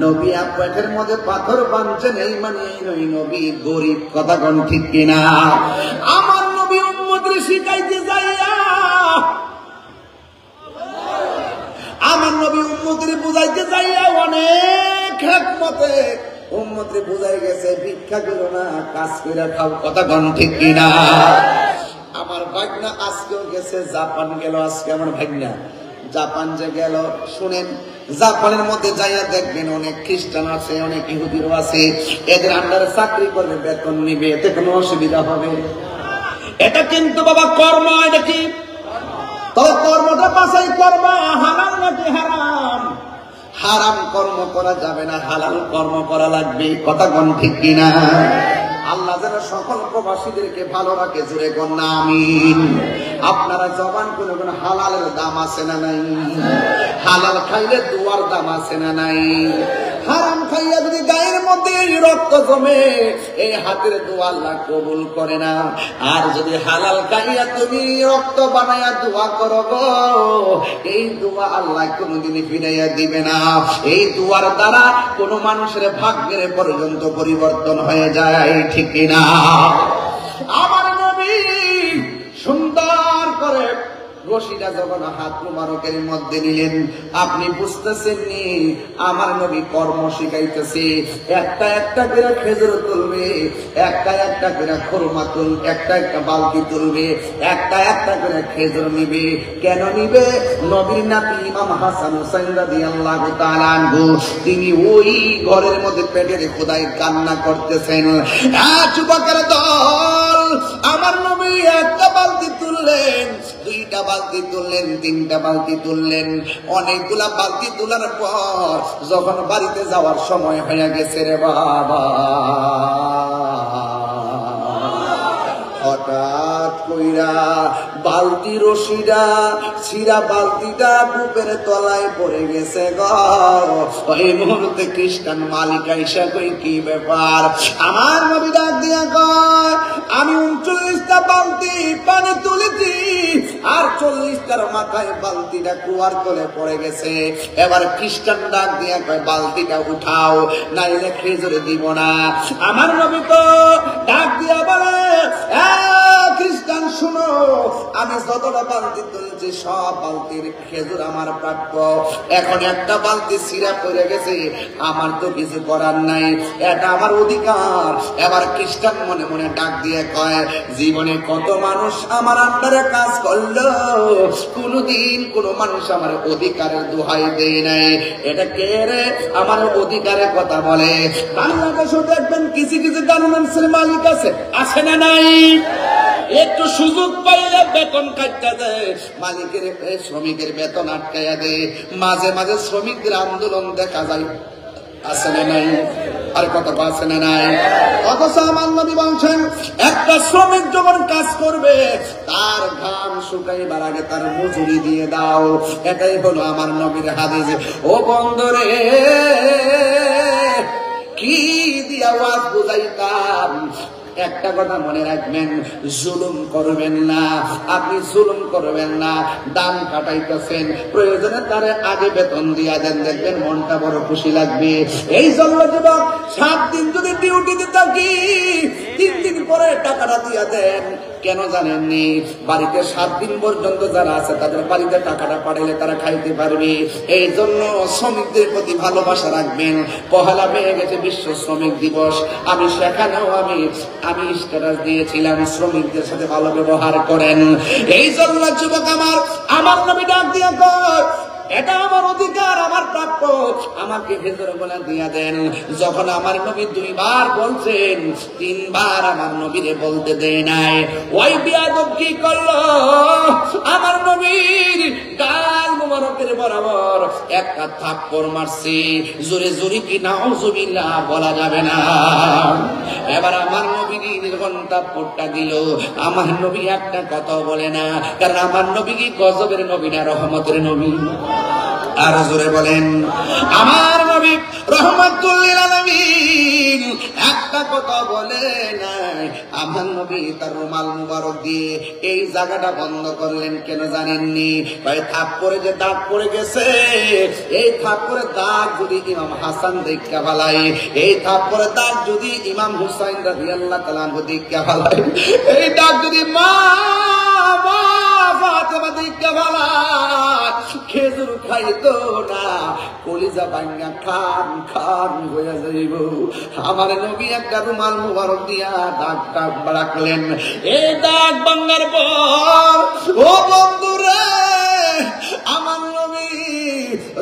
নবী পেটের মধ্যে পাথর বাঁধছেন, এই মানে ওই নবী গরিব। কথা কোন ঠিক কিনা? আমার নবী উম্মতরে শিখাইতে যাইয়া, আমার নবী উম্মতরে বুঝাইতে যাইয়া অনেক হিকমতে উম্মতরে বুঝাই গেছে, ভিক্ষা করো না, কাজ করে খাও। কথা কোন ঠিক কিনা? আমার ভাগনা আজকেও গেছে, জাপান গেল আজকে। আমার ভাগনা জাপান যে গেল, শুনেন, জাপানের মধ্যে যাইয়া দেখবেন অনেক খ্রিস্টান আছে, অনেক ইহুদিরও আছে। এদের আন্ডারে চাকরি করবে, বেতন নিবে, এতে কোনো অসুবিধা হবে? এটা কিন্তু বাবা কর্ম। এটা কি? তবে কর্মটা বাছাই করবা, হালাল নাকি হারাম। হারাম কর্ম করা যাবে না, হালাল কর্ম করা লাগবে। কথা কোন ঠিক কিনা? আল্লাহ যেন সকল প্রবাসীদেরকে ভালো রাখে, জোরে কোন আমিন। আপনারা জবান কোন কোন হালালের দাম আছে না নাই? হালাল খাইলে দুয়ার দাম আছে না নাই? হারাম খাইয়া যদি গায়ের মধ্যে রক্ত জমে, এই হাতের দোয়া আল্লাহ কবুল করে না। আর যদি হালাল খাইয়া তুমি রক্ত বানাইয়া দোয়া করো গো, এই দোয়া আল্লাহ কোনদিনই ফিরাইয়া দিবে না। এই দোয়ার দ্বারা কোন মানুষের ভাগ্যের পর্যন্ত পরিবর্তন হয়ে যায়, ঠিক কিনা? আমার নবী সুন্দর করে রশিটা যখন হাত মুবারকের মধ্যে নিলেন, আপনি বুঝতেছেন নি আমার নবী কর্ম শিখাইতেছে। একটা একটা করে খেজুর তুলবে, একটা একটা করে খুরমা তুলবে, একটা একটা বালতি তুলবে, একটা একটা করে খেজুর নিবে। কেন নিবে? নবীর নাতি ইমাম হাসান হুসাইন রাদিয়াল্লাহু তাআলা আনহু, তিনি ওই ঘরের মধ্যে পেটের খোদায় কান্না করতেছেন। যুবকের দল, আমার নবী একটা বালতি তুললেন, দুইটা বালতি তুললেন, তিনটা বালতি তুললেন, অনেকগুলা বালতি তোলার পর যখন বাড়িতে যাওয়ার সময় হয়ে গেছে রে বাবা, হঠাৎ কইরা বালতি রশিটা ছিড়া বালতিটা বুকের তলায় পড়ে গেছে গো। এই মুহূর্তে খ্রিস্টান মালিক আইসা কই, কি ব্যাপার? আমার নবী ডাক দিয়া কয়, আমি 39টা বালতি পানি তুলেছি, আর 40টার মাথায় বালতিটা কুয়ার তলে পড়ে গেছে। এবার খ্রিস্টান ডাক দিয়া কয়, বালতিটা উঠাও, নাইলে খেজুরে দিব না। আমার নবী তো ডাক দিয়া বলে, খ্রিস্টান শুনো, আমি যতটা বালতি তুলছি সব বালতির খেজুর আমার প্রাপ্য। এখন একটা বালতি ছিঁড়া পড়ে গেছে, আমার তো কিছু করার নাই, এটা আমার অধিকার। এবার খ্রিস্টান মনে মনে ডাক দিয়ে কয়, জীবনে কত মানুষ আমার আন্ডারে কাজ করলো, কোনদিন কোন মানুষ আমার অধিকারের দোহাই দেয় নাই। এটা কে রে আমার অধিকারের কথা বলে? বাংলাদেশও দেখবেন কিছু কিছু গার্মেন্টসের মালিক আছে, আছে না নাই? একটু সুযোগ পাইলে বেতন কাটতে দেয়, মালিকের শ্রমিকের বেতন আটকাইয়া দেয়। মাঝে মাঝে শ্রমিকদের আন্দোলন দেখা যায়, আছে না নাই? আর কত আছে না নাই? অথচ আমার নবী বলছেন, একটা শ্রমিক যখন কাজ করবে তার ঘাম শুকাইবার আগে তার মজুরি দিয়ে দাও। এটাই হলো আমার নবীর হাদিস। ও বন্ধুরে, কি দিয়া ওয়াজ বুঝাইতাম, একটা কথা মনে রাখবেন, জুলুম করবেন না। আপনি জুলুম করবেন না, দাম কাটাইতেছেন, প্রয়োজনে তারে আগে বেতন দিয়া দেন, দেখবেন মনটা বড় খুশি লাগবে। এই জন্য যুবক, 7 দিন যদি ডিউটিতে থাকি, 3 দিন পরে টাকাটা দিয়া দেন। কেন জানেননি? বাড়িতে 7 দিন পর্যন্ত যারা আছে তাদের বাড়িতে টাকাটা পাঠাইলে তারা খাইতে পারবে। এই জন্য শ্রমিকদের প্রতি ভালোবাসা রাখবেন। পহেলা পেয়ে গেছে বিশ্ব শ্রমিক দিবস, আমি সেখানেও আমি স্ট্যাটাস দিয়েছিলাম, শ্রমিকদের সাথে ভালো ব্যবহার করেন। এই জন্য যুবক আমার নবী ডাক দিয়া কয়, এটা আমার অধিকার, আমার প্রাপ্য, আমাকে ভেতরে বলে দিয়া দেন। যখন আমার নবী 2 বার বলছেন, 3 বার আমার নবীরে বলতে দেয় নাই। ওই বিয়াদব কি করলো? আমার নবীর গাল মুবারকের বরাবর একটা থাপ্পড় মারছে। জোরে জোরে কি নাউজুবিল্লাহ বলা যাবে না। এবার আমার নবী যখন থাপ্পড়টা দিল, আমার নবী একটা কথা বলে না, কারণ আমার নবী কি গজবের নবী না রহমতের নবী? আর জোরে বলেন, আমার নবী রহমাতুল লিল আলামিন। একটা একটা কথা বলে নাই। আমার নবী তার রুমাল মুবারক দিয়ে এই জায়গাটা বন্ধ করলেন কেন জানেননি? ভাই থাপ্পড়ে যে দাগ পড়ে গেছে, এই থাপ্পড়ে দাগ যদি ইমাম হাসান দেখা ফেলায়, এই থাপ্পড়ে দাগ যদি ইমাম হুসাইন রাদিয়াল্লাহু তাআলা দেখা ফেলায়, এই দাগ যদি মা ফাতেমা দেখা ফেলায়, খেজুর খাইতো না, কলিজা ভাঙা খান খান হয়ে যাইব। আমার নবী একটা রুমাল মুবারক দিয়া দাগ দাগ রাখলেন। এই দাগ ভাঙার পর ও বন্ধুরে, আমার নবী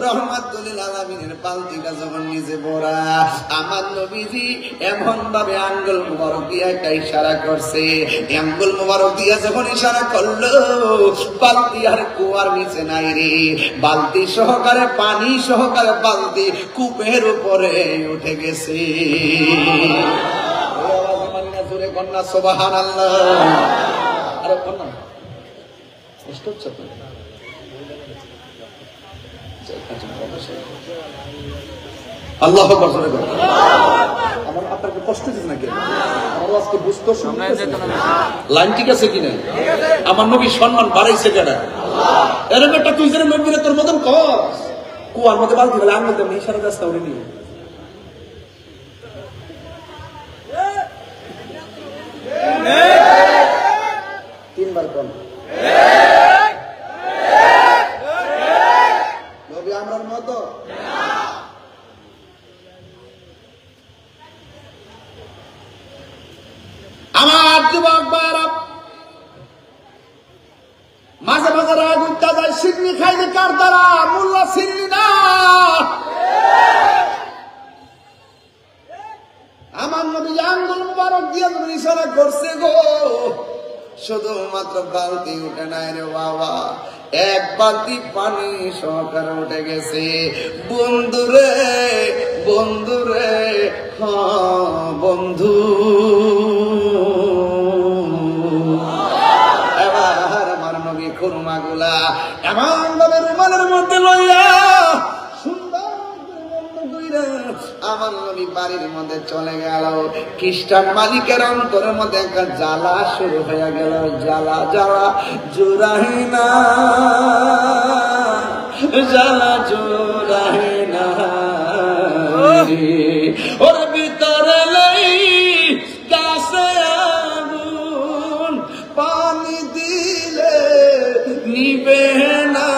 রহমাতুল লিল আলামিনের পালতিটা যখন নিজে পড়া, আমার নবীজি এমন ভাবে আঙ্গুল মুবারক দিয়া একটা ইশারা করছে, আঙ্গুল মুবারক দিয়া যখন ইশারা করলো, বালতি আর কুয়ার নিচে নাই রে, বালতি সহকারে পানি সহকারে বালতি কূপের উপরে উঠে গেছে। জোরে কন্যা সুবহানাল্লাহ। আরে কন্যা কষ্ট হচ্ছে আল্লাহ আকবার। জোরে কর। আমার আপনাকে কষ্ট দিচ্ছে নাকি? আমার আজকে বুঝতে লাইন ঠিক আছে কিনা? আমার নবী সম্মান বাড়াইছে কেন? এরকম একটা তুই যেন নবীরে তোর মতন কর, কুয়ার মধ্যে বালতি ফেলে আঙুল দেব ইশারা রাস্তা উড়ে নিয়ে তিনবার কম নবী আমরার মতো। আমার যুবক ভাইরা, মাঝে মাঝে রাগ উঠতে যায়, সিন্নি খাইলে কার দ্বারা? মোল্লা সিন্নি না। আমার নবী আঙ্গুল মুবারক দিয়ে ইশারা করছে গো, শুধুমাত্র বালতি উঠে নাই রে বাবা, এক বালতি পানি সহকারে উঠে গেছে। বন্ধুরে বন্ধুরে, হ্যাঁ বন্ধু, এবার আমার নবী খুরমা গুলা এমন ভাবে রুমালের মধ্যে লইয়া আমার নবী বাড়ির মধ্যে চলে গেল। খ্রিস্টান মালিকের অন্তরের মধ্যে একটা জ্বালা শুরু হয়ে গেল, জ্বালা জ্বালা জোড়াই না, জ্বালা জোড়াই না, ওর ভিতরে লই গাছে আগুন, পানি দিলে নিবে না,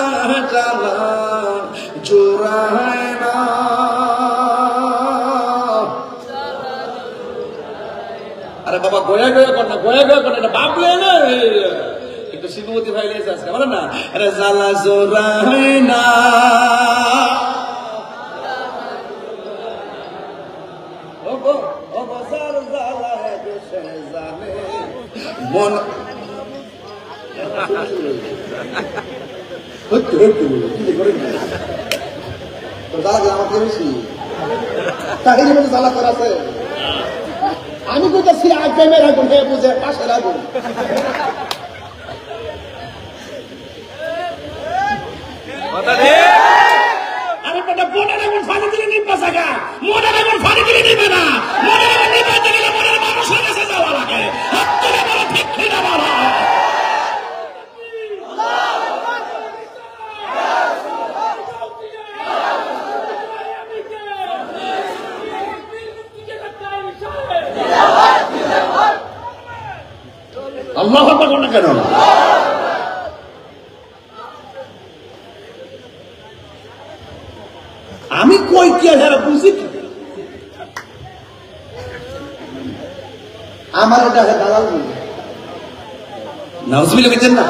জ্বালা জোড়াই না। আরে বাবা গয়া গয়া কর না, গয়া গয়া কর না, এটা বাবলে না, একটু শিবমতি ভাই লেগেছে আজকে বলেন না, আরে জ্বালা জোড়াই না, মন আমাকে বেশি তাহির মধ্যে জ্বালা করাছে। আমি কোথাছি আগুনের আগুন হয়ে বুঝে পাশের আগুন। আরে বেটা বোনের আগুন ফানি দিলে নিবা জায়গা, মনের আগুন ফানি দিলে নিবে না, মনের আগুন নিবাইতে গেলে মনের মানুষের কাছে যাওয়া লাগে। হাত তুলে বলো ঠিক কিনা বলো। আল্লাহু আকবার বলেন কেন? আমি কই কি আর বুঝি কি? আমার এটা দালাল বলি, নাউজুবিল্লাহ বলছেন না,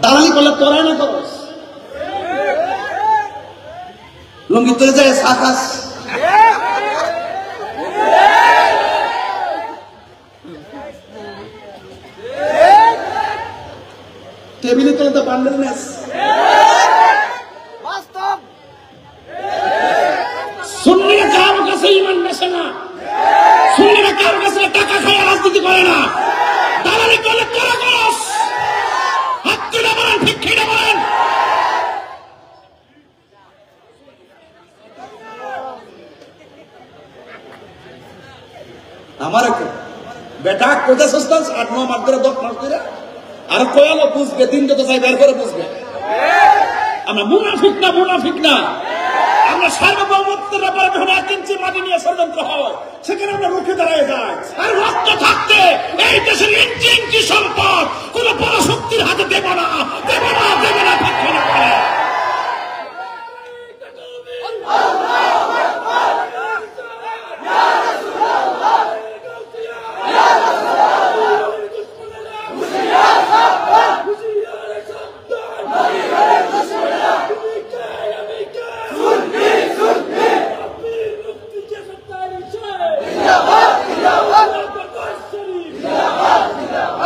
দালালি করলে তোরাই না করস, লুঙ্গি তোরে যায় সাকাস, টেবিলে তোলে তো পান্ডেল নেস, সুন্নিরা কারো কাছে ইমান বেছে না, সুন্নিরা কারো কাছে টাকা খায় রাজনীতি করে না, দালালি করলে তোরা করস। হাত তুলে বলেন ঠিক কিনা বলেন। আমার বেটা কোথায় সস্তা 8-9 মাস ধরে 10 মাস ধরে আর কয়ালো বুঝবে, দিন যত চাই বের করে বুঝবে। আমরা মুনাফিক না আমরা সার্বভৌমত্বের ব্যাপারে যখন 1 ইঞ্চি মাটি নিয়ে ষড়যন্ত্র হয় সেখানে আমরা রুখে দাঁড়ায় যাই। আর রক্ত থাকতে এই দেশের ইঞ্চি ইঞ্চি সম্পদ কোন বড় শক্তির হাতে দেব না।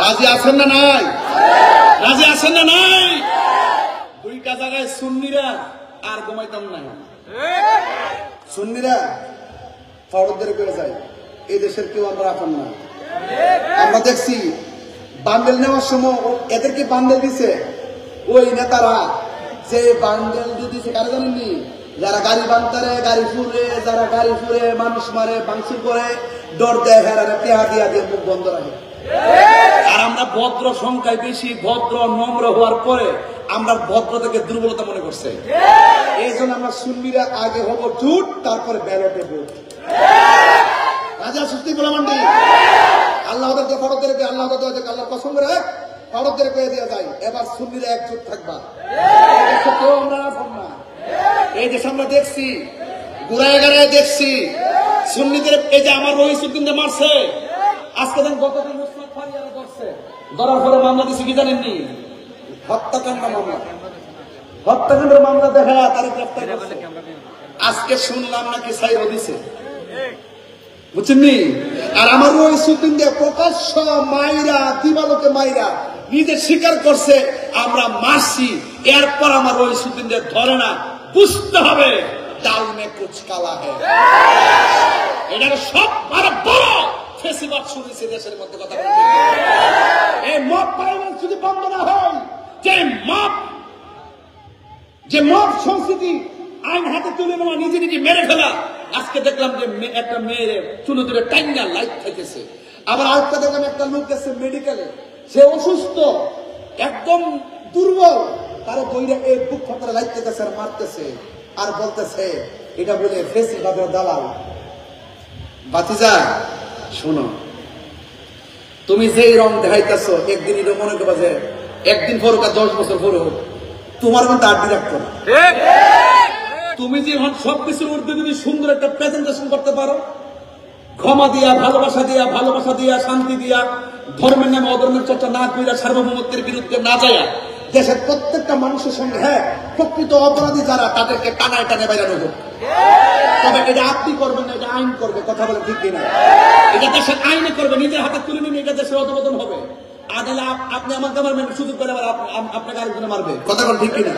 রাজি আছেন না নাই? দুইটা জায়গায় সুন্নিরা আর ঘুমাইতাম না। সুন্নিরা ফরদের করে যায়, এই দেশের কেউ আমরা আপন না। আমরা দেখছি বান্ডেল নেওয়ার সময় এদেরকে বান্ডেল দিছে ওই নেতারা, যে বান্ডেল দিয়েছে কারা জানেননি? যারা গাড়ি বানতারে, গাড়ি ফুরে, যারা গাড়ি ফুরে মানুষ মারে, ভাঙচুর করে, ডর দেয়, হেরারে টেহা দিয়া দিয়ে মুখ বন্ধ রাখে। আর আমরা ভদ্র সংখ্যায় বেশি, ভদ্র নম্র হওয়ার পরে আমরা ভদ্রতাকে দুর্বলতা মনে করছে। এই জন্য আমরা সুন্নিরা আগে হবো জুট, তারপরে ব্যালটে ভোট। রাজা সুস্থি গোলামান্ডি আল্লাহ ফরদের আল্লাহ আল্লাহর কসম করে ফরদের পেয়ে দেওয়া যায়। এবার সুন্নিরা একজোট থাকবা, কেউ আমরা না। এই দেশে আমরা দেখছি, ঘুরায় গাড়ায় দেখছি সুন্নিদের, এই যে আমার রহিসুদ্দিনকে মারছে, আজকে দেন গতকাল মুসলিম ফারিয়ারা ধরছে, ধরার পরে মামলা দিচ্ছে কি জানেননি? হত্যাকাণ্ড মামলা, হত্যাকাণ্ডের মামলা দেখা তারা গ্রেফতার করছে। আজকে শুনলাম নাকি সাইরা দিছে, বুঝছেননি? আর আমার রহিসুদ্দিন দিয়ে প্রকাশ্য মাইরা, দিবালোকে মাইরা নিজে স্বীকার করছে আমরা মারছি। এরপর আমার রহিসুদ্দিন দিয়ে ধরে না, বুঝতে হবে ডাল মে কুছ কালা হ্যায়। এটার সব আরো বড় ফেসিবাদ শুনেছে দেশের মধ্যে। কথা বলতে এই মব পাইলেন্স যদি বন্ধ না হয়, যে মব সংস্কৃতি আইন হাতে তুলে নেওয়া, নিজে নিজে মেরে ফেলা। আজকে দেখলাম যে একটা মেয়ের চুলো ধরে টাইঙ্গা লাইট খাইতেছে। আবার আজকে দেখলাম একটা লোক গেছে মেডিকেলে, সে অসুস্থ, একদম দুর্বল, তারা দইরা এই বুক ফাঁকরে লাইট খেতেছে আর মারতেছে আর বলতেছে এটা বলে ফেসিবাদের দালাল। বাতিজা শোনো, তুমি যেই রং দেখাইতেছ একদিন এটা মনে করবা যে একদিন পরুক আর 10 বছর পরে হোক, তোমার মধ্যে আড্ডি রাখতো না। তুমি যে সবকিছুর ঊর্ধ্বে যদি সুন্দর একটা প্রেজেন্টেশন করতে পারো, ক্ষমা দিয়া, ভালোবাসা দিয়া, শান্তি দিয়া, ধর্মের নামে অধর্মের চর্চা না কইরা, সার্বভৌমত্বের বিরুদ্ধে না যায়া দেশের প্রত্যেকটা মানুষের সঙ্গে, হ্যাঁ প্রকৃত অপরাধী যারা তাদেরকে টানায় টানে বাইরানো হোক। তবে এটা আপনি করবেন না, এটা আইন করবে। কথা বলে ঠিক কিনা? এটা দেশের আইনে করবে, নিজের হাতে তুলে নিন, এটা দেশের অধপতন হবে। আদালে আপনি আমাকে মারবেন, সুযোগ পেলে আপনাকে আরেকজনে মারবে। কথা বলে ঠিক কিনা?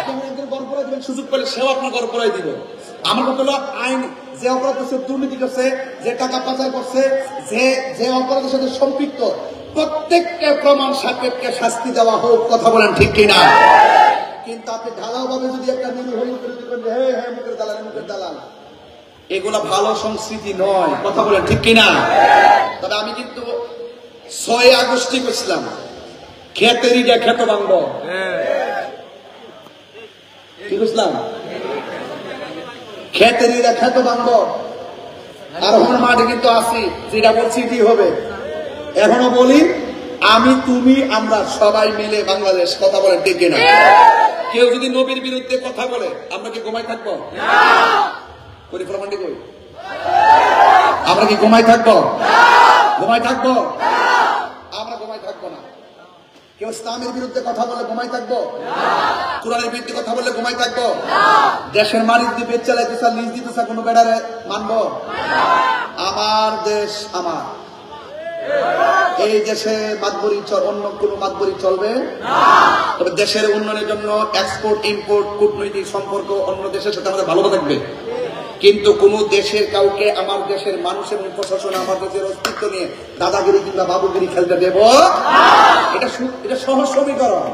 আপনি একজন গড় পড়াই দিবেন, সুযোগ পেলে সেও আপনার গড় পড়াই দিবে। আমার কথা হলো আইন, যে অপরাধ করছে, দুর্নীতি করছে, যে টাকা পাচার করছে, যে অপরাধের সাথে সম্পৃক্ত, প্রত্যেককে প্রমাণ সাপেক্ষে শাস্তি দেওয়া হোক। কথা বলেন ঠিক কিনা? কিন্তু আপনি ঢালাও ভাবে যদি একটা নিরীহ মুখের দালাল, এগুলা ভালো সংস্কৃতি নয়। কথা বলেন ঠিক কিনা? তবে আমি কিন্তু 6 আগস্টই করছিলাম, খেতেরিটা খেত বাংল, কি বুঝলাম? খেতেরিটা খেত বাংল। আর আমার মাঠে কিন্তু আসি, যেটা বলছি কি হবে। এখনো বলি, আমি, তুমি, আমরা সবাই মিলে বাংলাদেশ। কথা বলেন ঠিক কিনা? কেউ যদি নবীর বিরুদ্ধে কথা বলে আমরা কি ঘুমাই থাকবো? পরিপ্রমাণটি কই? আমরা কি ঘুমাই থাকবো? ঘুমাই থাকবো? আমরা ঘুমাই থাকবো না। কেউ ইসলামের বিরুদ্ধে কথা বলে ঘুমাই থাকবো? কোরআনের বিরুদ্ধে কথা বলে ঘুমাই থাকবো? দেশের মালিক দিয়ে পেট চালাইতেছে, লিজ দিতেছে, কোনো বেড়ারে মানবো? আমার দেশ আমার, এই দেশে মাতবরি অন্য কোন মাতবরি চলবে না। তবে দেশের উন্নয়নের জন্য এক্সপোর্ট ইম্পোর্ট, কূটনৈতিক সম্পর্ক অন্য দেশের সাথে আমাদের ভালো থাকবে। কিন্তু কোন দেশের কাউকে আমার দেশের মানুষ এবং প্রশাসন আমার দেশের অস্তিত্ব নিয়ে দাদাগিরি কিংবা বাবুগিরি খেলতে দেব না। এটা সহজ সমীকরণ।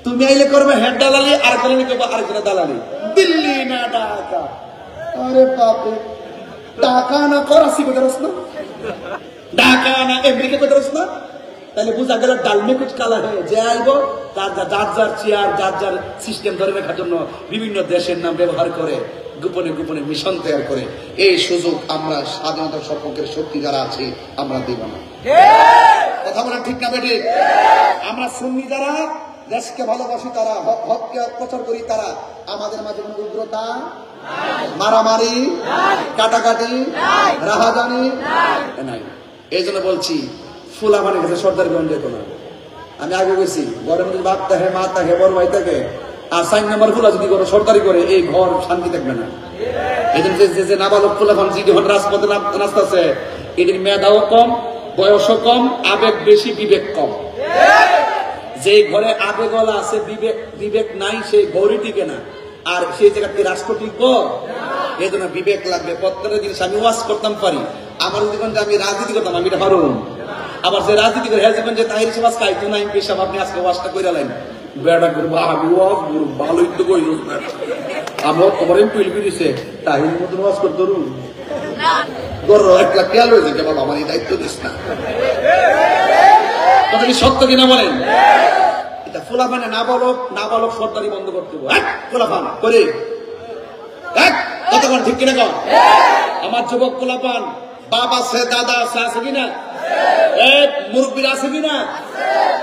তুমি আইলে করবে হেড দালালি, আর করলে করবে আরেকজনের দালালি। দিল্লি না ঢাকা, আরে বাপরে, টাকা না করাছি কোথায়? ঢাকা না আমেরিকা কোথাও না, তাহলে বুঝা গেল ডালমে কুচ কালা হয়ে যে আইব যার যার চেয়ার যার যার সিস্টেম ধরে রাখার জন্য বিভিন্ন দেশের নাম ব্যবহার করে গোপনে গোপনে মিশন তৈরি করে। এই সুযোগ আমরা স্বাধীনতার সপক্ষের শক্তি যারা আছি আমরা দিব না। কথা বলেন ঠিক না বেঠিক? আমরা সুন্নি যারা দেশকে ভালোবাসি, তারা হককে প্রচার করি, তারা আমাদের মাঝে কোনো উগ্রতা, মারামারি, কাটাকাটি, রাহাজানি নাই। এই জন্য বলছি ফুলা মানে গেছে সর্দার গঞ্জ যেত না। আমি আগে গেছি ঘরের মধ্যে বাপ থাকে, মা থাকে, বড় ভাই থাকে, আর 4 নম্বর ফুলা যদি কোনো সরকারি করে এই ঘর শান্তি থাকবে না। এই জন্য যে নাবালক ফুলা ভাঙছি যখন রাজপথে নাচতেছে, এদের মেধাও কম, বয়সও কম, আবেগ বেশি, বিবেক কম। যে ঘরে আবেগলা আছে, বিবেক নাই, সেই ঘরই টিকে না। আর সেই জায়গাতে রাষ্ট্র টিকবো, এই জন্য বিবেক লাগবে। প্রত্যেকটা জিনিস আমি ওয়াজ করতাম পারি, আমার জীবন যে আমি রাজনীতি করতাম আমি এটা হারুন। আবার যে রাজনীতি করে হ্যাঁ জীবন যে তাহির সমাজ খাইতো না, এমপি সাহেব আপনি আজকে ওয়াজটা করে লাইন বেড়া করবো, আমি ওয়াজ করবো ভালোই তো কই আমার তোমার এমপি দিছে তাহির মতন ওয়াজ করতে ধরো 1 লাখ খেয়াল হয়েছে যে বাবা আমার এই দায়িত্ব দিস না। কথা কি সত্য কিনা বলেন? এটা ফুলাফানে নাবালক সর্দারি বন্ধ করতে হবে। ফুলাফান করে কতক্ষণ ঠিক কিনা কর? আমার যুবক ফুলাফান বাপ আছে, দাদা আছে কিনা, মুরব্বীরা আছে কিনা?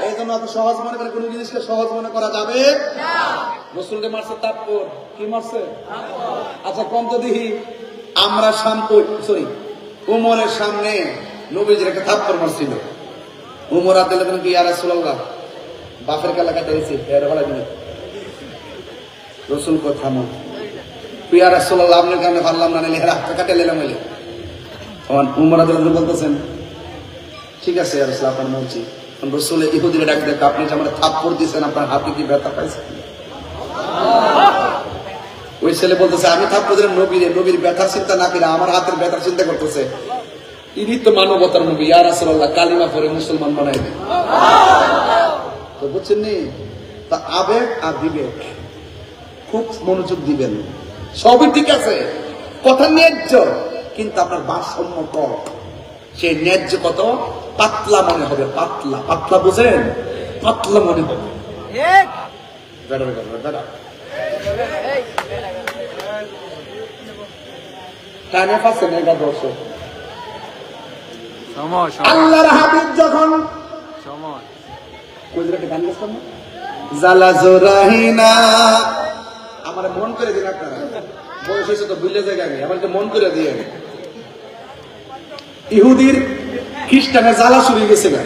এই জন্য অত সহজ মনে করে কোন জিনিসকে সহজ মনে করা যাবে না। রসুলকে মারছে তাপ্পর, কি মারছে? আচ্ছা কম তো দেখি আমরা উমরের সামনে নবীজির একটা থাপ্পড় মারছিল। উমর আব্দুল্লাহ কি ইয়া রাসূলুল্লাহ বাপের কালা কাটাইছি এর বলা দিন রসুল কথা মন ইয়া রাসূলুল্লাহ আপনার কারণে পারলাম না, নিলে হাত কাটে নিলাম। উমর আব্দুল্লাহ বলতেছেন ঠিক আছে ইয়া রাসূলুল্লাহ আপনার বলছি। রসুল ইহুদিরা ডাক দেখ আপনি যে আমার থাপ্পড় দিয়েছেন আপনার হাতে কি ব্যথা পাইছেন? ওই ছেলে বলতেছে আমি থাপ্পড় দিলাম নবীর ব্যথার চিন্তা না করে আমার হাতের ব্যথার চিন্তা করতেছে। ইনি তো মানবতার নবী, ইয়া রাসূলুল্লাহ কালিমা পড়ে মুসলমান বানাই দেন। তো বুঝছেন নি? তা আবেগ আর বিবেক খুব মনোযোগ দিবেন। সবই ঠিক আছে, কথা ন্যায্য, কিন্তু আপনার ভারসাম্য কম। সেই ন্যায্য কত পাতলা মনে হবে, পাতলা পাতলা বুঝেন, পাতলা মনে হবে। কানে ফাঁসে নেগা দর্শক আল্লাহর হাবিব যখন আমার মন করে দিন, আপনারা বয়স হয়েছে তো ভুলে জায়গা নেই, আমাকে মন করে দিয়ে ইহুদির খ্রিস্টানের জ্বালা শুরু হয়ে গেছে না।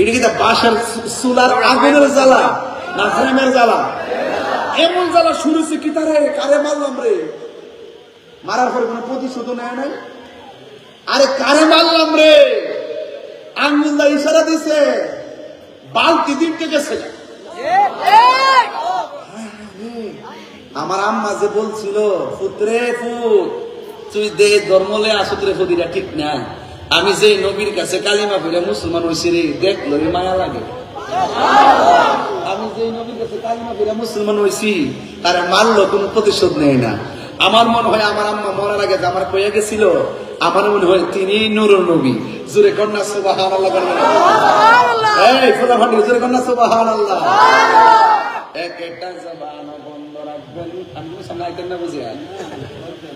এটা কি বাসার চুলার আগুনের জ্বালা না ফ্রেমের জ্বালা? এমন জ্বালা শুরু হয়েছে কি তারে কারে মারলাম রে, মারার পরে কোনো প্রতিশোধ নেয় নাই। আরে কারে মারলাম রে, আঙ্গুলদা ইশারা দিছে, বালতি দিতে গেছে। আমার আম্মা যে বলছিল পুত্রে পুত তুই দে ধর্মলে আসুতরে ফদিরা ঠিক না, আমি যে নবীর কাছে কালিমা পড়ে মুসলমান হইছি রে দেখলো মায়া লাগে। আমি যে নবীর কাছে কালিমা পড়ে মুসলমান হইছি তারা মারলো, কোনো প্রতিশোধ নেয় না। আমার মনে হয় আমার আম্মা মরার আগে আমার কয়ে গেছিল, আমার মনে হয় তিনি নূরুল নবী। জোরে কন্যা সুবহানাল্লাহ, এই ফুলা ভান্ডি জোরে কন্যা সুবহানাল্লাহ। একটা জবান বন্ধ রাখবেন, আমি সামনে আইতেন না বুঝি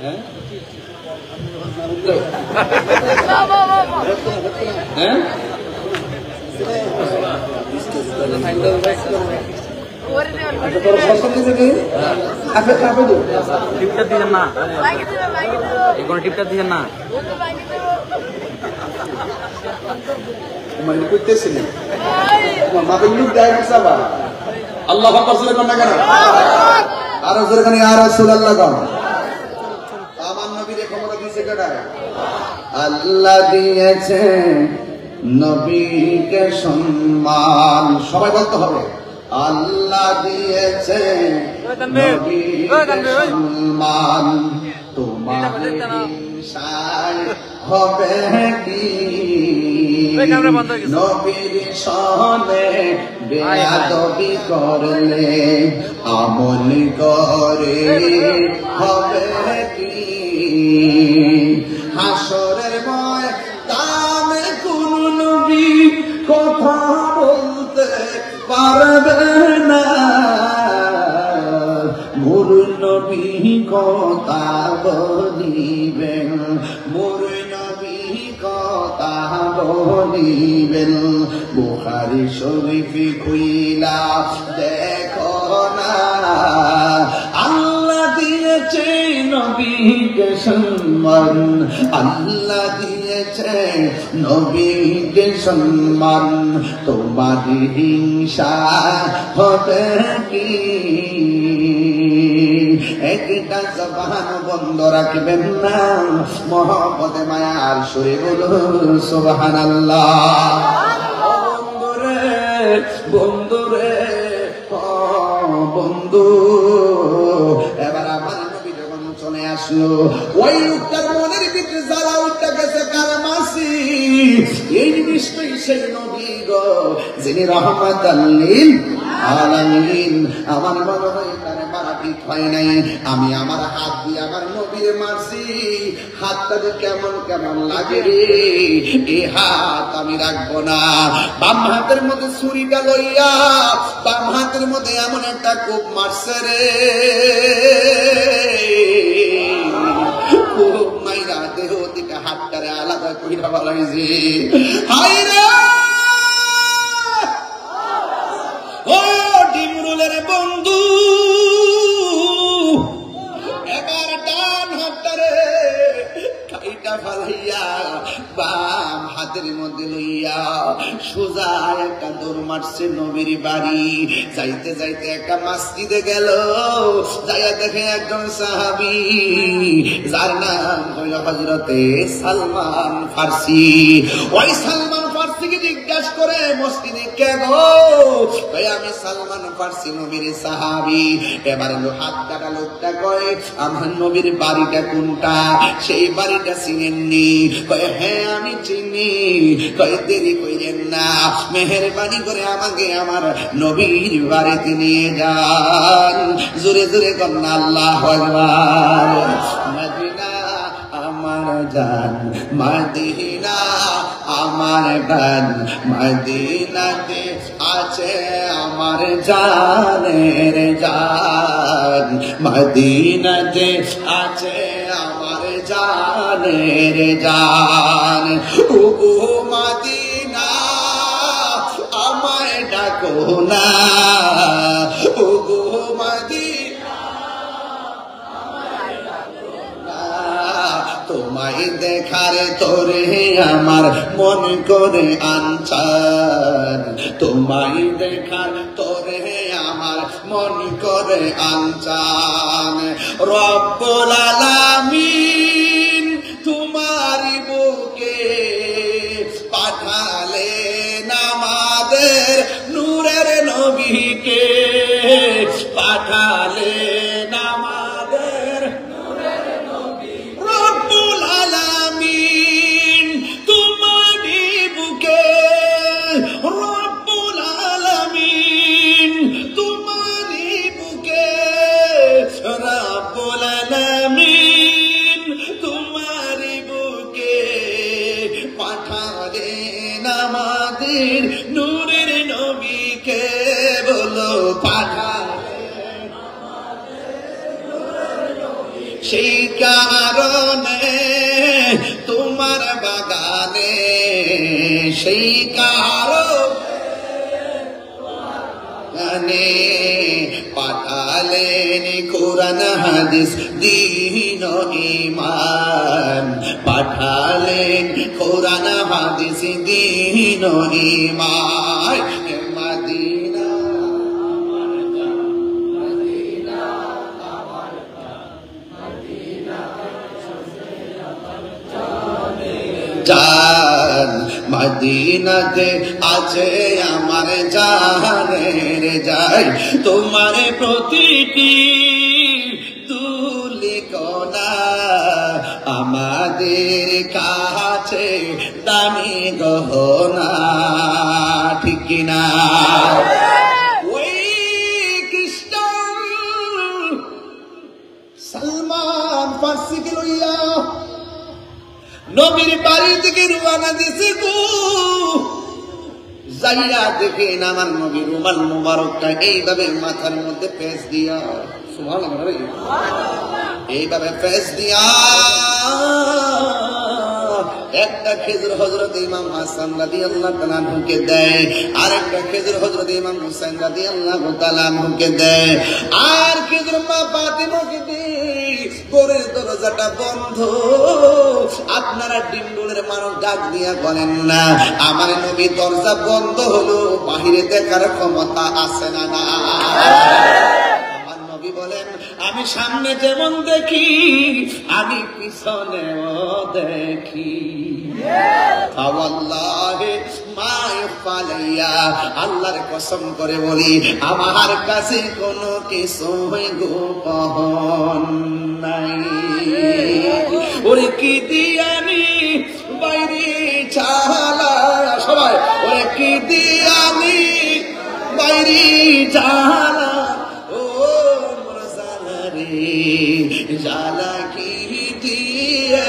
হ্যাঁ হ্যাঁ টিপটা দিলেন না, এখন টিপটা দিলেন না, আল্লাহ আর আমার নবীর ক্ষমতা দিয়েছে কেডা? আল্লাহ দিয়েছে নবীকে সম্মান, সবাই বলতে হবে আল্লাহ দিয়েছে নবীকে সম্মান, তোমার হিংসায় হবে কি? নবীর সনে বেয়াদবি করলে আমল করে হবে কি? হাসরের ময়দানে শুনিবেন, মোর নবী কথা বলিবেন। বুখারী শরীফ খুইলা দেখো না, আল্লাহ দিয়েছে নবীকে সম্মান, আল্লাহ দিয়েছে নবীকে সম্মান। তোমার হিংসা হবে কি? একটা জবান বন্ধ রাখবেন না, মহব্বতে মায়ার সুরে বলুন সুবহানাল্লাহ। বন্ধুরে বন্ধুরে বন্ধু, এবার আমার নবী যখন চলে আসলো, ওই লোকটার মনের ভিতরে জ্বালা উঠে গেছে, কার মাসি এই নিশ্চয়ই সেই নবী গো যিনি রাহমাতাল লিল আলামিন। আমার মনে হয় তারে মারা ঠিক হয় নাই, আমি আমার হাত দিয়ে আমার নবীর মারছি, হাতটা যে কেমন কেমন লাগে রে, এই হাত আমি রাখবো না। বাম হাতের মধ্যে ছুরিটা লইয়া বাম হাতের মধ্যে এমন একটা কোপ মারছে রে, খুব মাইরা দেহ থেকে হাতটারে আলাদা কইরা বলাইছে। হাই রে ও ডিমরুলের বন্ধু, এবার ডান হাতটারে কাইটা ফালাইয়া বাম হাতের মধ্যে লইয়া সোজা একটা দৌড় মারছে নবীর বাড়ি। যাইতে যাইতে একটা মসজিদে গেল, যাইয়া দেখে একজন সাহাবী যার নাম হইল হযরতে সালমান ফারসি। ওই সালমান ফারসিকে জিজ্ঞাসা করে মসজিদে কে গো? ভাই আমি সালমান ফারসি নবীর সাহাবী। এবার হাত কাটা লোকটা কয় আমার নবীর বাড়িটা কোনটা? সেই বাড়িটা চিনেননি? কয় হ্যাঁ আমি চিনি। কয় দেরি কইরেন না, মেহেরবানি করে আমাকে আমার নবীর বাড়িতে নিয়ে যান। জোরে জোরে কন্যা আল্লাহু আকবার। মদিনা আমার জান, মদিনা আমার গান, মদিনাতে আছে আমার জানের জান, মদিনাতে আছে আমার জানের জান। ওগো মদিনা আমায় ডাকো না, ওগো মদিনা আমায় ডাকো না। তোমায় দেখার তোরে আমার মন করে আনচান, তোমায় দেখার তোরে আমার মন করে আনচান। রব্বুল আলামিন তোমারি বুকে পাঠালেন আমাদের নূরের নবীকে, পাঠালেন আমাদের নূরের নবী। রব্বুল আলামিন তোমারি বুকে, রব্বুল আলামিন তোমারি বুকে, রব্বুল আলামিন তোমারি বুকে পাঠালেন আমাদের নূরের নবীকে। বলো পাঠালেন সেই কারণে তোমার বাগানে, সেই কারণে পাঠালেন কোরআন হাদিস দ্বীন ঈমান, পাঠালেন কোরআন হাদিস দ্বীন ঈমান। মদিনা আমার জান, মদিনা আমার জান, মদিনা জান, মদিনাতে আছে আমার জানের যাই। তোমার প্রতিটি তুলিকণা আমাদের কাছে দামি গহনা, ঠিক কিনা? ওই খ্রিস্টান সালমান ফারসিকে লইয়া নবীর বাড়ি থেকে রওনা দিছে গো। যাইয়া দেখেন আমার নবীর রুমাল মুবারকটা এইভাবে মাথার মধ্যে পেঁচ দিয়া সুবহানাল্লাহ। এইভাবে ফেস দিয়া একটা খেজুর হযরত ইমাম হাসান রাদিয়াল্লাহু তাআলা আনহুকে দেয়, আর একটা খেজুর হযরত ইমাম হুসাইন রাদিয়াল্লাহু তাআলা আনহুকে দেয়, আর খেজুর মা ফাতিমাকে দেয়। ঘরের দরজাটা বন্ধ। আপনারা ডিমডুলের মানুষ ডাক দিয়া বলেন না, আমার নবী দরজা বন্ধ হলো বাহিরে দেখার ক্ষমতা আছে না? না। আমার নবী বলেন, আমি সামনে যেমন দেখি আমি পিছনেও দেখি। আল্লাহর কসম করে বলি, আমার কাছে কোনো কিছু গোপন নাই। ওরে কি দিয়ানি বাইরে চালা, সবাই ওরে কি দিয়ানি বাইরে চালা, ও জালা রে জালা কি দিয়ে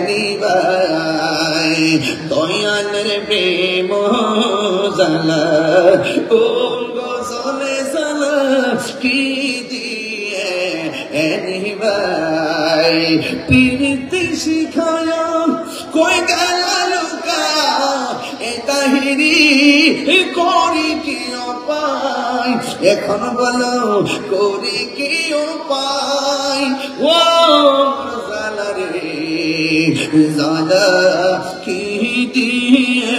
নিবাই দয়ালের প্রেম জালা, ও গজলে জালা কি দিয়ে নিবাই। পীড়িতে শিখায় কই গেল লুকা, এ তাহিরি করি কি উপায়, এখন বলো করি কি উপায়। ও জালা রে জালা কি দিয়ে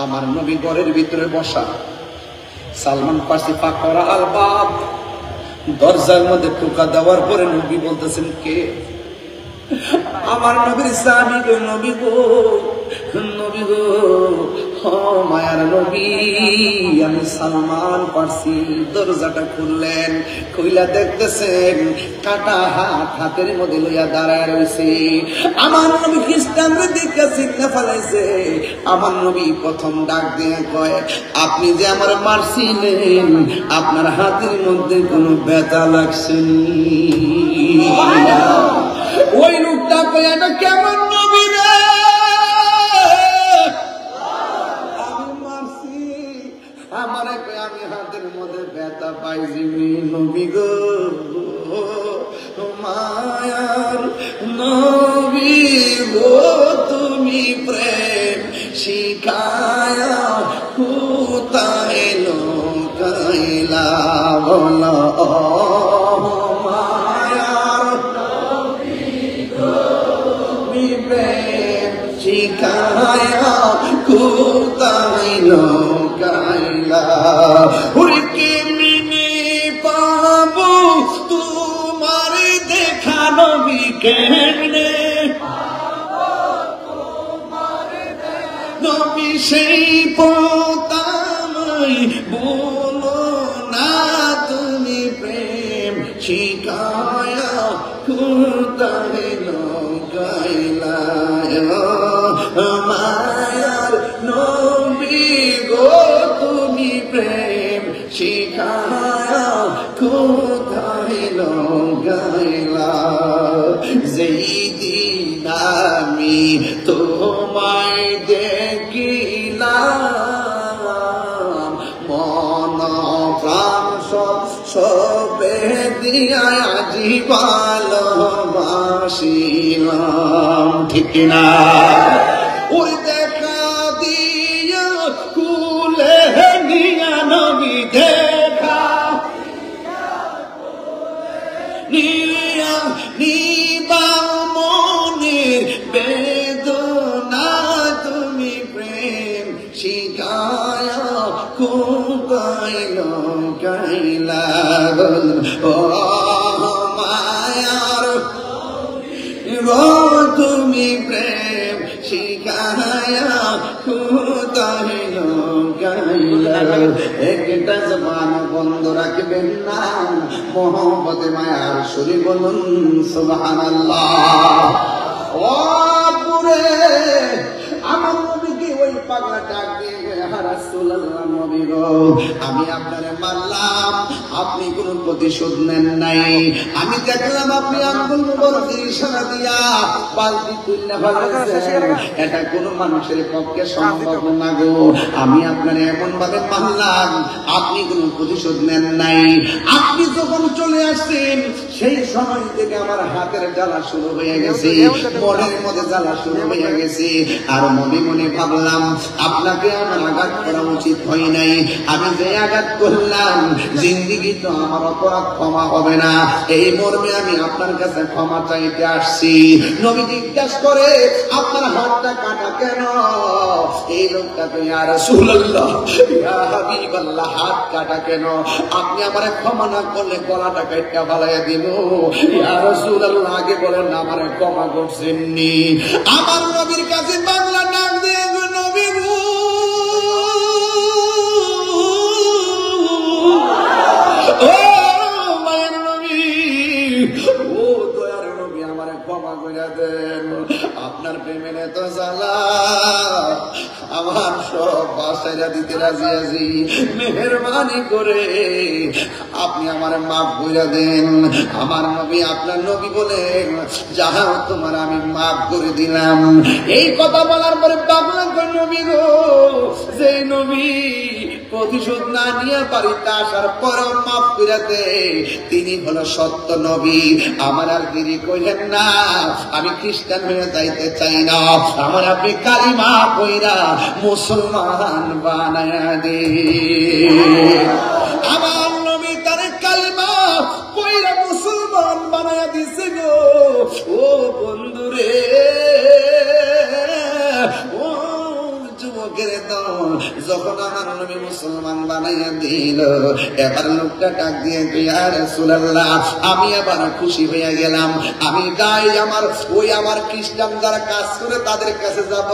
আমার নবী ঘরের ভিতরে বসা, সালমান ফার্সি ফাকরা আল বাব, দরজার মধ্যে টোকা দেওয়ার পরে নবী বলতেছেন, কে? আমার নবীর স্বামী গো, নবী গো, নবী গো, মায়ার নবী, আমি সালমান ফার্সি। দরজাটা খুললেন, খুইলা দেখতেছেন কাটা হাত হাতের মধ্যে লইয়া দাঁড়ায় রয়েছে। আমার নবী খ্রিস্টানদের দিকে চিন্তা ফেলাইছে। আমার নবী প্রথম ডাক দিয়ে কয়, আপনি যে আমার মারছিলেন, আপনার হাতের মধ্যে কোনো ব্যথা লাগছেনি? ওই লোকটা কয়, না কেমন নবী রে, আমি মারছি, আমারে কয় আমি হাতের মধ্যে ব্যথা পাইছি। নবী গো, মায়ার নবী গো, তুমি প্রেম শিখায়া কোথায় লোকাইলা, বলো শিখায়া কোথায় লোকাইলা, ওরে কেমনে পাবো তোমার দেখা নবী, কেমনে নবী সেই পোতামাই, বলো না তুমি প্রেম শিখায়া কোথায় লোকাইলা। মায়ার নবী গো, তুমি প্রেম শিখায়া কোথায় লোকাইলা। যেই দিন আমি তোমায় দেখিলাম, মন প্রাণ সবে দিয়া আজি ভালোবাসিলাম, ঠিক না? ওই দেখা দিয়া কুলে নিয়া নবী, দেখা নিয়া নিবা মনের বেদনা, তুমি প্রেম শিখায়া কোথায় লোকাইলা। ও মায়ার গো, তুমি প্রেম শিখায়া কোথায় লোকাইলা। একটা জবান বন্ধ রাখবেন না, মোহব্বতে মায়ার সুরে বলুন সুবহানাল্লাহ। ও পুরে আমার নবীকে ওই পাগলা ডাক দিয়ে হারা রাসূলুল্লাহ নবী গো, আমি আপনারে মারলাম, আপনি কোনো প্রতিশোধ নেন নাই। আমি দেখলাম আপনি আঙ্গুল মুবারকের ইশারা দিয়া বালতি তুলে ফেলেছেন, এটা কোনো মানুষের পক্ষে সম্ভব না গো। আমি আপনারে এমন ভাবে মারলাম, আপনি কোনো প্রতিশোধ নেন নাই। আপনি যখন চলে আসছেন সেই সময় থেকে আমার হাতের জ্বালা শুরু হয়ে গেছে, মনের মধ্যে জ্বালা শুরু হয়ে গেছে। আর মনে মনে ভাবলাম আপনাকে আমার আঘাত করা উচিত হয় নাই। আমি যে আঘাত করলাম, জিন্দেগি তো আমার অপরাধ ক্ষমা হবে না। এই মর্মে আমি আপনার কাছে ক্ষমা চাইতে আসছি। নবী জিজ্ঞাসা করে, আপনার হাতটা কাটা কেন? এই লোকটা তো ইয়া রাসূলুল্লাহ, ইয়া হাবিবাল্লাহ, হাত কাটা কেন? আপনি আমারে ক্ষমা না করলে গলাটা কাইটা ফালাইয়া দিব। ইয়া রাসূলুল্লাহ, আগে বলেন না আমারে ক্ষমা করছেননি। আমার নবীর কাছে বাংলা ডাক দিয়ে, নবী গো, ও মায়ের নবী, ও দয়ার নবী, আমারে ক্ষমা করে দেন। আপনার প্রেমের এত জ্বালা, আমার সব বাসায় দিতে রাজি আছি, মেহেরবানি করে আপনি আমার মাফ করে দেন। আমার নবী, আপনার নবী বলেন, যাহা তোমার আমি মাফ করে দিলাম। এই কথা বলার পরে পাগলা নবী গো, যে নবী প্রতিশোধ না নিয়ে বাড়িতে আসার পরেও মাফ করে দেয়, তিনি হলো সত্য নবী। আমার আর দেরি কইলেন না, আমি খ্রিস্টান হয়ে যাইতে চাই না, আমার আপনি কালিমা কইরা মুসলমান বানায়া দে। আমার নবী তার কালিমা কইরা মুসলমান বানায়া দিছে গো। ও বন্ধুরে, ও যুবকের দল, যখন আমার নবী মুসলমান বানাইয়া দিল, এবার লোকটা ডাক দিয়ে, ইয়া রাসূলুল্লাহ, আমি আবার খুশি হয়ে গেলাম। আমি যাই আমার খ্রিস্টান যারা কাজ করে তাদের কাছে যাব।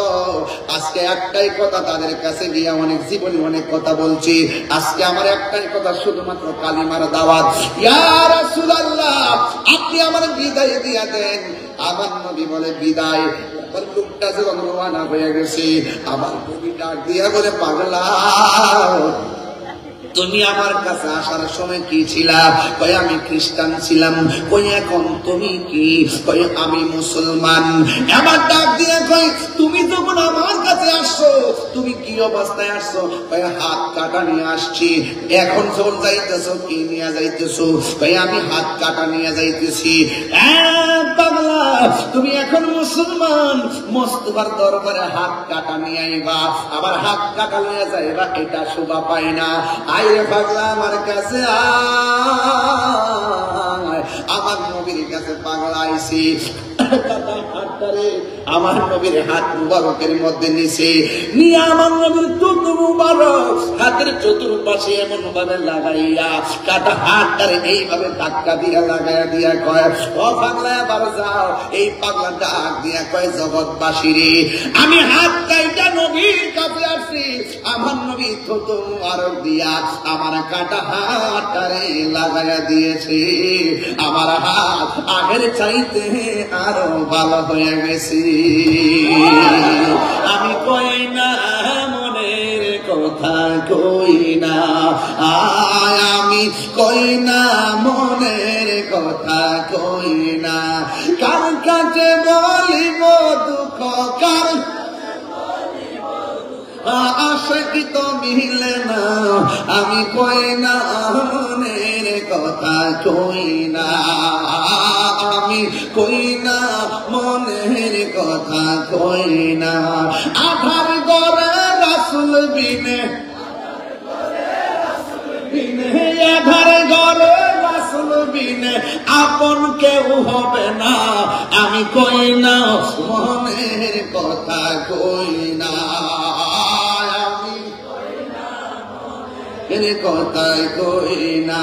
আজকে একটাই কথা, তাদের কাছে গিয়ে অনেক জীবনী অনেক কথা বলছি। আজকে আমার একটাই কথা, শুধুমাত্র কালিমার দাওয়াত। ইয়া রাসূলুল্লাহ, আপনি আমার বিদায় দিয়া দেন। আমার নবী বলে, বিদায়? লোকটা যখন রওনা হয়ে গেছে, আমার নবী ডাক দিয়া বলে, পাগলা, তুমি আমার কাছে আসার সময় কি ছিলা? কই আমি খ্রিস্টান ছিলাম। কই এখন তুমি কি? কই আমি মুসলমান। আমার ডাক দিয়ে কই, তুমি যখন আমার কাছে আসছো তুমি কি অবস্থায় আসছো? কই হাত কাটা নিয়ে আসছি। এখন যখন যাইতেছো কি নিয়ে যাইতেছো? কই আমি হাত কাটা নিয়ে যাইতেছি। পাগলা, তুমি এখন মুসলমান, মোস্তফার দরবারে হাত কাটা নিয়ে আইবা, আবার হাত কাটা নিয়ে যাইবা, এটা শোভা পায় না। আইরে পাগলা, আমার কাছে আয়। আমার নবীর কাছে পাগলা আইছি, আমার নবীর হাত মুবারকের মধ্যে নিছে, নিয়ে আমার নবীর চতুর মুবারক হাতের চতুর্পাশে এমন ভাবে লাগাইয়া কাটা হাতটারে এইভাবে ধাক্কা দিয়া লাগাইয়া দিয়া কয়, ও পাগলা, এবার যাও। এই পাগলা ডাক দিয়া কয়, জগৎবাসী রে, আমি হাত কাইটা নবীর কাছে আসছি। আমার নবী চতুর মুবারক দিয়া আমার কাটা হাতটারে লাগাইয়া দিয়েছে। আমার হাত আগের চাইতে আরো ভালো হয়ে গেছি। আমি কই না মনের কথা, কই না, আমি কই না মনের কথা, কই না, কার কাছে বলিব দুঃখ, কার আশাকি তো মিলে না। আমি কই না মনের কথা, কই না, আমি কই না মনের কথা, কই না। আধার গরে রাসূল বিনে, আধার গরে রাসূল বিনে আপন কেউ হবে না। আমি কই না মনের কথা, কই না, আমি কই না মনের কথা, কই না।